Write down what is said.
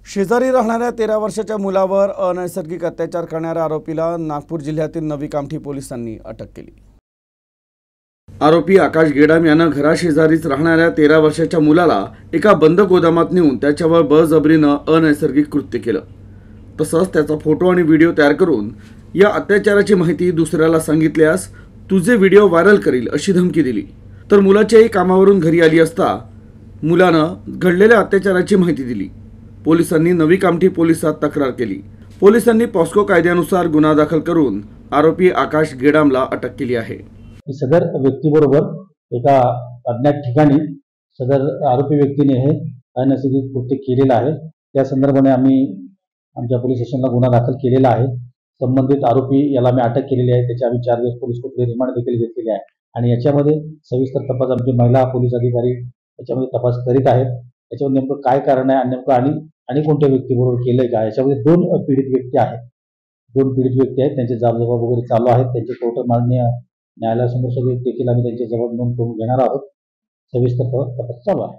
शेजारी राहणाऱ्या 13 वर्षाच्या मुलावर अनैसर्गिक अत्याचार करणाऱ्या आरोपीला नागपूर जिल्ह्यातील नवी कामठी पोलिसांनी अटक केली। आरोपी आकाश गेडाम यानं घराशेजारीच राहणाऱ्या 13 वर्षाच्या मुलाला एका बंद गोदामात नेऊन त्याच्यावर बळजबरीनं अनैसर्गिक कृत्य केलं। तसंच त्याचा फोटो आणि व्हिडिओ तयार करून या अत्याचाराची माहिती दुसऱ्याला सांगितल्यास तुझे व्हिडिओ व्हायरल करील अशी धमकी दिली। तर मुलाची आई कामावरून घरी आली असता मुलानं घडलेल्या अत्याचाराची माहिती दिली। पोलिसांनी नवी कामठी पोलिसात तक्रार केली। पोलिसांनी पॉस्को कायद्यानुसार गुन्हा दाखल करून आरोपी आकाश गेडामला अटक केली आहे। सदर व्यक्तीबरोबर एका अज्ञात ठिकाणी सदर आरोपी व्यक्तीने हे अनैसर्गिक कृत्य केलेलं आहे। त्या संदर्भाने आम्ही आमच्या पोलीस स्टेशनला गुन्हा दाखल केलेला आहे। संबंधित आरोपी याला आम्ही अटक केलेली आहे। त्याचे आम्ही 4 दिवस पोलीस कोठडी रिमांड देखील घेतलेली आहे आणि याच्यामध्ये सविस्तर तपास आमचे महिला पोलीस अधिकारी याच्यामध्ये तपास करीत आहेत। याच्यामध्ये नेमकं काय कारण आहे आणि नेमकं आणि कोणत्या व्यक्तीबरोबर केलंय का, याच्यामध्ये 2 पीडित व्यक्ती आहेत। 2 पीडित व्यक्ती आहेत, त्यांचे जाब वगैरे चालू आहेत। त्यांचे कोर्ट मान्य न्यायालयासमोर सगळे देखील आम्ही त्यांचे जबाब नोंद करून घेणार आहोत। सविस्तर तपास चालू आहे।